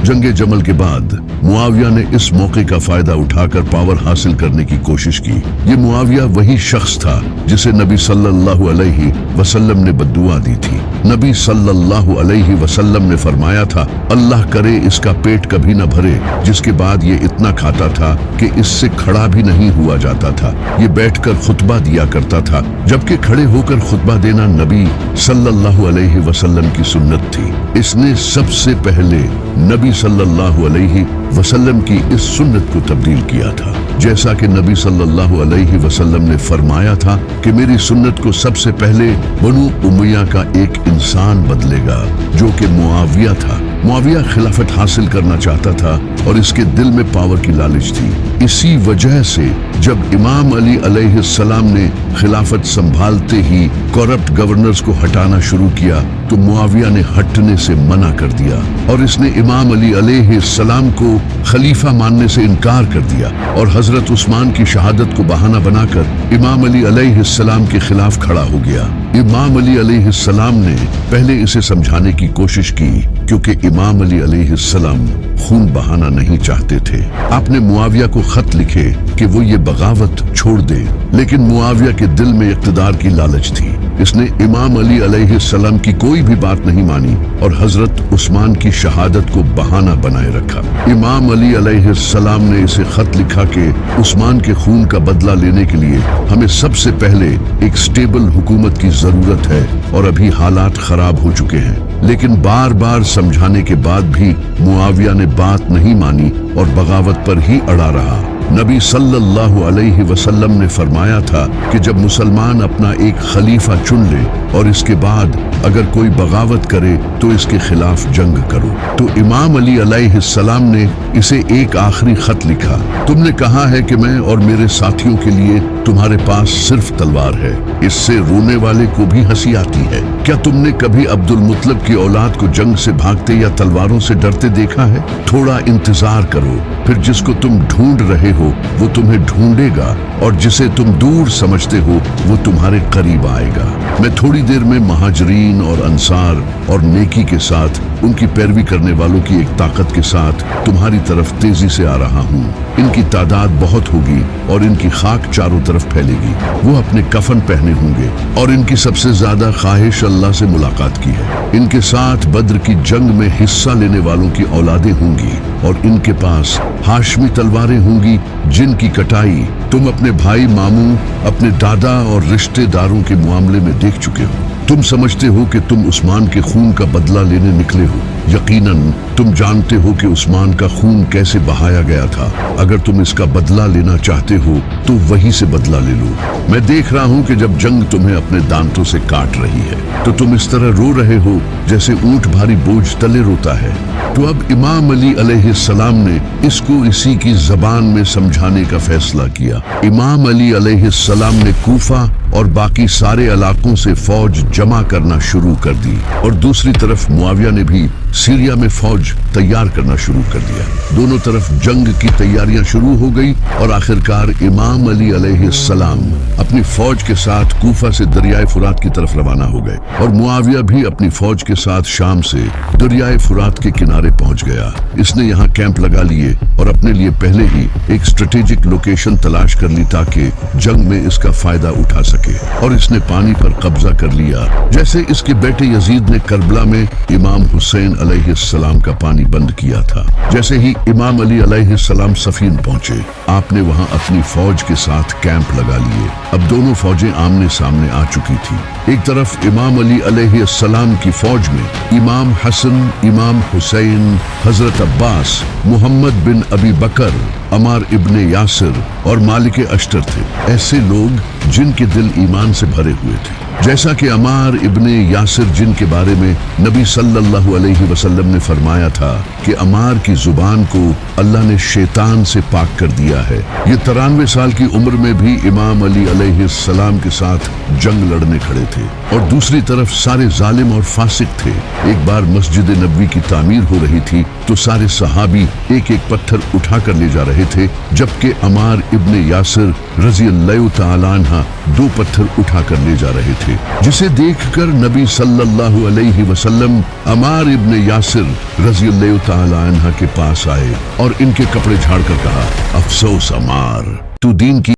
जंगे जमल के बाद मुआविया ने इस मौके का फायदा उठाकर पावर हासिल करने की कोशिश की। ये मुआविया वही शख्स था जिसे नबी सल्लल्लाहु अलैहि वसल्लम ने बद्दुआ दी थी। नबी सल्लल्लाहु अलैहि वसल्लम ने फरमाया था, अल्लाह करे इसका पेट कभी न भरे, जिसके बाद ये इतना खाता था कि इससे खड़ा भी नहीं हुआ जाता था। ये बैठकर खुतबा दिया करता था, जबकि खड़े होकर खुतबा देना नबी सल्लल्लाहु अलैहि वसल्लम की सुन्नत थी। इसने सबसे पहले नबी सल्लल्लाहु अलैहि वसल्लम की इस सुन्नत को तब्दील किया था। जैसा कि नबी सल्लल्लाहु अलैहि वसल्लम ने फरमाया था कि मेरी सुन्नत को सबसे पहले बनु उमैया का एक इंसान बदलेगा, जो कि मुआविया था। मुआविया खिलाफत हासिल करना चाहता था और इसके दिल में पावर की लालच थी। इसी वजह से जब इमाम अली अलैहिस्सलाम ने खिलाफत संभालते ही करप्ट गवर्नर्स को हटाना शुरू किया तो मुआविया ने हटने से मना कर दिया और इसने इमाम अली अलैहिस्सलाम को खलीफा मानने से इनकार कर दिया और हजरत उस्मान की शहादत को बहाना बनाकर इमाम अली अलैहिस्सलाम के खिलाफ खड़ा हो गया। इमाम अली अलैहिस्सलाम ने पहले इसे समझाने की कोशिश की, क्योंकि इमाम अली अलैहिस्सलाम खून बहाना नहीं चाहते थे। आपने मुआविया को खत लिखे कि वो ये बगावत छोड़ दे, लेकिन मुआविया के दिल में इक़्तिदार की लालच थी। इसने इमाम अली अलैहिस्सलाम की कोई भी बात नहीं मानी और हजरत उस्मान की शहादत को बहाना बनाए रखा। इमाम अली अलैहिस्सलाम ने इसे खत लिखा कि उस्मान के खून का बदला लेने के लिए हमें सबसे पहले एक स्टेबल हुकूमत की जरूरत है और अभी हालात खराब हो चुके हैं। लेकिन बार बार समझाने के बाद भी मुआविया ने बात नहीं मानी और बगावत पर ही अड़ा रहा। नबी सल्लल्लाहु अलैहि वसल्लम ने फरमाया था कि जब मुसलमान अपना एक खलीफा चुन ले और इसके बाद अगर कोई बगावत करे तो इसके खिलाफ जंग करो। तो इमाम अली अलैहिस्सलाम ने इसे एक आखिरी खत लिखा, तुमने कहा है कि मैं और मेरे साथियों के लिए तुम्हारे पास सिर्फ तलवार है, इससे रोने वाले को भी हंसी आती है। क्या तुमने कभी अब्दुल मुत्तलिब की औलाद को जंग से भागते या तलवारों से डरते देखा है? थोड़ा इंतजार करो, फिर जिसको तुम ढूंढ रहे हो वो तुम्हें ढूंढेगा और जिसे तुम दूर समझते हो वो तुम्हारे करीब आएगा। मैं थोड़ी देर में महाजरीन और अंसार और नेकी के साथ उनकी पैरवी करने वालों की एक ताकत के साथ तुम्हारी तरफ तेजी से आ रहा हूँ। इनकी तादाद बहुत होगी और इनकी खाक चारों तरफ फैलेगी। वो अपने कफन पहने होंगे और इनकी सबसे ज्यादा ख्वाहिश अल्लाह से मुलाकात की है। इनके साथ बद्र की जंग में हिस्सा लेने वालों की औलादें होंगी और इनके पास हाशमी तलवारें होंगी जिनकी कटाई तुम अपने भाई मामू, अपने दादा और रिश्तेदारों के मामले में देख चुके हो। तुम समझते हो कि तुम उस्मान के खून का बदला लेने निकले हो। यकीनन तुम जानते हो कि उस्मान का खून कैसे बहाया गया था। अगर तुम इसका बदला लेना चाहते हो तो वहीं से बदला ले लो। मैं देख रहा हूँ कि जब जंग तुम्हें अपने दांतों से काट रही है तो तुम इस तरह रो रहे हो जैसे ऊंट भारी बोझ तले रोता है। तो अब इमाम अली अलैहिस्सलाम ने इसको इसी की जबान में समझाने का फैसला किया। इमाम अली अलैहिस्सलाम ने कूफा और बाकी सारे इलाकों से फौज जमा करना शुरू कर दी और दूसरी तरफ मुआविया ने भी सीरिया में फौज तैयार करना शुरू कर दिया। दोनों तरफ जंग की तैयारियां शुरू हो गई और आखिरकार इमाम अली अलैहिस्सलाम अपनी फौज के साथ कूफा से दरियाए फुरात की तरफ रवाना हो गए और मुआविया भी अपनी फौज के साथ शाम से दरियाए फुरात के किनारे पहुंच गया। इसने यहाँ कैंप लगा लिए और अपने लिए पहले ही एक स्ट्रेटेजिक लोकेशन तलाश कर ली ताकि जंग में इसका फायदा उठा सके और इसने पानी पर कब्जा कर लिया। जैसे इसके बेटे यजीद ने करबला में इमाम हुसैन अलैहिस्सलाम का पानी बंद किया था। जैसे ही इमाम अली अलैहिस्सलाम सफीन पहुंचे, आपने वहां अपनी फौज के साथ कैंप लगा लिए। अब दोनों फौजें आमने सामने आ चुकी थी। एक तरफ इमाम अली अलैहिस्सलाम की फौज में इमाम हसन, इमाम हुसैन, हजरत अब्बास, मोहम्मद बिन अबी बकर, अमार इब्ने यासिर और मालिक अश्तर थे। ऐसे लोग जिनके दिल ईमान से भरे हुए थे। जैसा कि अमार इब्ने यासिर, जिनके बारे में नबी सल्लल्लाहु अलैहि वसल्लम ने फरमाया था कि अमार की जुबान को अल्लाह ने शैतान से पाक कर दिया है। ये 93 साल की उम्र में भी इमाम अली अलैहिस्सलाम के साथ जंग लड़ने खड़े थे और दूसरी तरफ सारे जालिम और फासिक थे। एक बार मस्जिद नबवी की तामीर हो रही थी तो सारे सहाबी एक एक पत्थर उठा कर ले जा रहे थे, जबकि अमार इब्ने यासिर रज़ी अल्लाहु तआला अन्हा 2 पत्थर उठा कर ले जा रहे थे। थे, जिसे देखकर नबी सल्लल्लाहु अलैहि वसल्लम अमार इब्न यासिर रज़ियल्लाहु ताला अन्हा के पास आए और इनके कपड़े झाड़कर कहा, अफसोस अमार, तू दीन की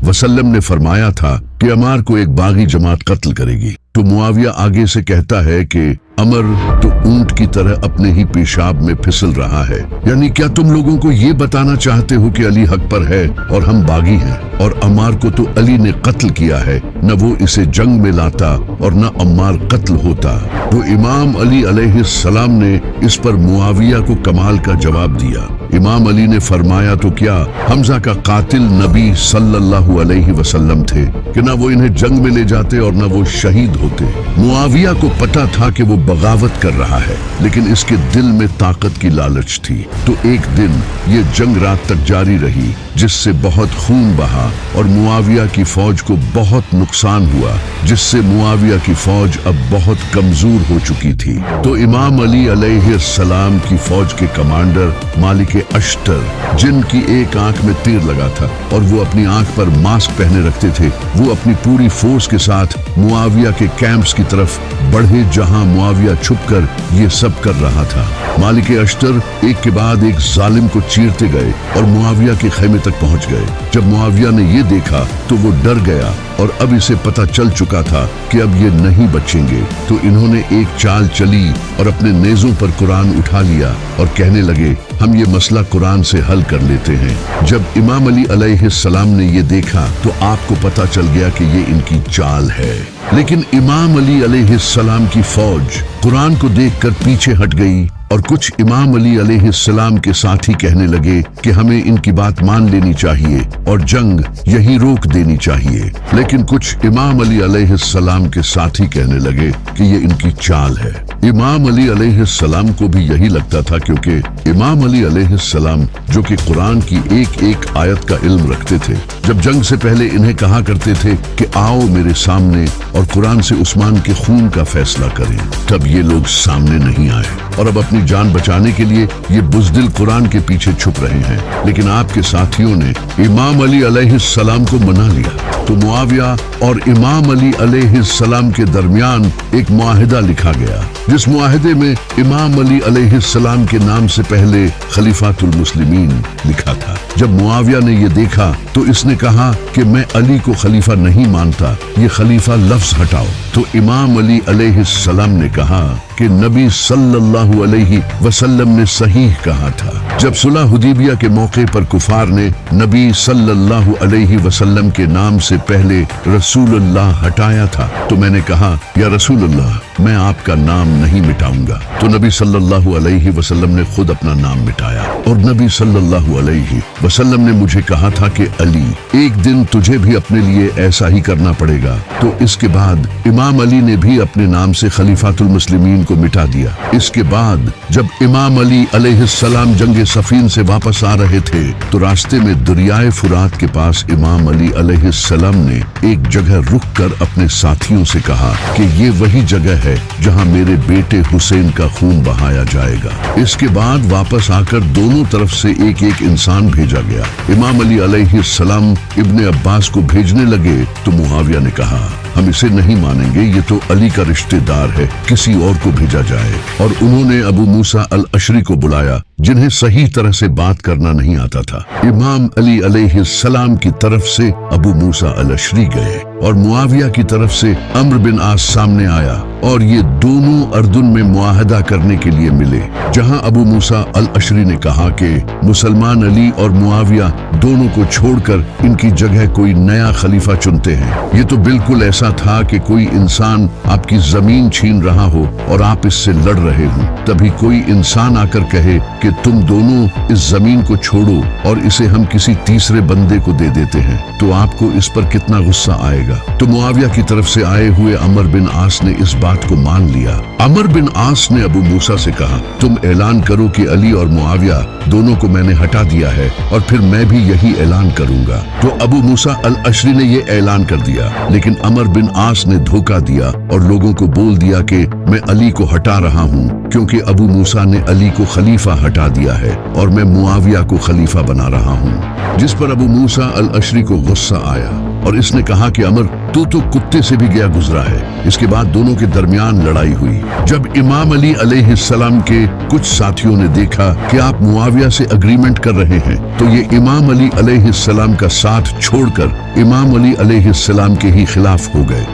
वसल्लम ने फरमाया था कि अमार को एक बागी जमात कत्ल करेगी, तो मुआविया आगे से कहता है कि अमर तो ऊंट की तरह अपने ही पेशाब में फिसल रहा है, यानी क्या तुम लोगों को ये बताना चाहते हो कि अली हक पर है और हम बागी हैं, और अम्मार को तो अली ने कत्ल किया है, न वो इसे जंग में लाता और न अम्मार कत्ल होता। तो इमाम अली अलैहिस्सलाम ने इस पर मुआविया को कमाल का जवाब दिया। इमाम अली ने फरमाया, तो क्या हमजा का कातिल नबी सल्लल्लाहु अलैहि वसल्लम थे कि न वो इन्हें जंग में ले जाते और न वो शहीद होते। मुआविया को पता था कि वो बगावत कर रहा है, लेकिन इसके दिल में ताकत की लालच थी। तो एक दिन ये जंग रात तक जारी रही, जिससे बहुत खून बहा और मुआविया की फौज को बहुत नुकसान हुआ, जिससे मुआविया की फौज अब बहुत कमजोर हो चुकी थी। तो इमाम अली अलैहिस्सलाम की फौज के कमांडर मालिक अश्तर, जिनकी एक आंख में तीर लगा था और वो अपनी आंख पर मास्क पहने रखते थे, वो अपनी पूरी फोर्स के साथ मुआविया के कैंप्स की तरफ बढ़े, जहां मुआविया छुपकर ये सब कर रहा था। मालिक अश्तर एक के बाद एक जालिम को चीरते गए और मुआविया के खेमे तक पहुंच गए। जब मुआविया ने ये देखा तो वो डर गया और अब इसे पता चल चुका था कि अब ये नहीं बचेंगे। तो इन्होंने एक चाल चली और अपने नेज़ों पर कुरान उठा लिया और कहने लगे, हम ये मसला कुरान से हल कर लेते हैं। जब इमाम अली अलैहिस्सलाम ने ये देखा तो आपको पता चल गया कि ये इनकी चाल है। लेकिन इमाम अली अलैहिस्सलाम की फौज कुरान को देखकर पीछे हट गई और कुछ इमाम अली अलैहिस्सलाम के साथी कहने लगे कि हमें इनकी बात मान लेनी चाहिए और जंग यहीं रोक देनी चाहिए। लेकिन कुछ इमाम अली अलैहिस्सलाम के साथी कहने लगे कि ये इनकी चाल है। इमाम अली अलैहिस्सलाम को भी यही लगता था, क्योंकि इमाम अली अलैहिस्सलाम जो कि कुरान की एक एक आयत का इल्म रखते थे, जब जंग से पहले इन्हें कहा करते थे कि आओ मेरे सामने और कुरान से उस्मान के खून का फैसला करें। तब ये लोग सामने नहीं आए और अब अपनी जान बचाने के लिए ये बुज़दिल कुरान के पीछे छुप रहे हैं। लेकिन आपके साथियों ने इमाम अली अलैहिस्सलाम को मना लिया। तो मुआविया और इमाम अली अलैहिस्सलाम के दरमियान एक मुआहिदा लिखा गया, जिस मुआहिदे में इमाम अली अलैहिस्सलाम के नाम से पहले खलीफातुल मुस्लिमीन लिखा था। जब मुआविया ने ये देखा तो इसने कहा कि मैं अली को खलीफा नहीं मानता, ये खलीफा लफ्ज हटाओ। तो इमाम अली अलैहिस्सलाम ने कहा कि नबी सल्लल्लाहु अलैहि वसल्लम ने सही कहा था। जब सुलह हुदैबिया के मौके पर कुफार ने नबी सल्लल्लाहु अलैहि वसल्लम के नाम से पहले रसूलुल्लाह हटाया था तो मैंने कहा, या रसूलुल्लाह, मैं आपका नाम नहीं मिटाऊंगा। तो नबी सल्लल्लाहु अलैहि वसल्लम ने खुद अपना नाम मिटाया और नबी सल्लल्लाहु अलैहि वसल्लम ने मुझे कहा था कि अली, एक दिन तुझे भी अपने लिए ऐसा ही करना पड़ेगा। तो इसके बाद इमाम अली ने भी अपने नाम से खलीफातुल मुस्लिमीन को मिटा दिया। इसके बाद जब इमाम अली अलैहिस्सलाम जंगे सफीन से वापस आ रहे थे तो रास्ते में दरियाए फुरात के पास इमाम अली अलैहिस्सलाम ने एक जगह रुक कर अपने साथियों से कहा कि ये वही जगह है जहां मेरे बेटे हुसैन का खून बहाया जाएगा। इसके बाद वापस आकर दोनों तरफ से एक एक इंसान भेजा गया। इमाम अली अलैहिस्सलाम इब्ने अब्बास को भेजने लगे तो मुआविया ने कहा, हम इसे नहीं मानेंगे, ये तो अली का रिश्तेदार है, किसी और को भेजा जाए। और उन्होंने अबू मूसा अल अशरी को बुलाया, जिन्हें सही तरह से बात करना नहीं आता था। इमाम अली अलैहिस्सलाम की तरफ से अबू मूसा अल अशरी गए और मुआविया की तरफ से अम्र बिन आस सामने आया और ये दोनों अर्दुन में मुआहदा करने के लिए मिले, जहां अबू मूसा अल अशरी ने कहा कि मुसलमान अली और मुआविया दोनों को छोड़कर इनकी जगह कोई नया खलीफा चुनते हैं। ये तो बिल्कुल ऐसा था कि कोई इंसान आपकी जमीन छीन रहा हो और आप इससे लड़ रहे हो, तभी कोई इंसान आकर कहे कि तुम दोनों इस जमीन को छोड़ो और इसे हम किसी तीसरे बंदे को दे देते हैं, तो आपको इस पर कितना गुस्सा आएगा। तो मुआविया की तरफ से आए हुए अमर बिन आस ने इस बात को मान लिया। अमर बिन आस ने अबू मूसा से कहा, तुम ऐलान करो कि अली और मुआविया दोनों को मैंने हटा दिया है और फिर मैं भी यही ऐलान करूंगा। तो अबू मूसा अल अशरी ने ये ऐलान कर दिया, लेकिन अमर बिन आस ने धोखा दिया और लोगों को बोल दिया कि मैं अली को हटा रहा हूँ क्योंकि अबू मूसा ने अली को खलीफा हटा दिया है और मैं मुआविया को खलीफा बना रहा हूँ। जिस पर अबू मूसा अल अशरी को गुस्सा आया और इसने कहा कि अमर, तू तो कुत्ते से भी गया गुजरा है। इसके बाद दोनों के दरमियान लड़ाई हुई। जब इमाम अली अलैहिस्सलाम के कुछ साथियों ने देखा कि आप मुआविया से अग्रीमेंट कर रहे हैं तो ये इमाम अली अलैहिस्सलाम का साथ छोड़कर इमाम अली अलैहिस्सलाम के ही खिलाफ हो गए।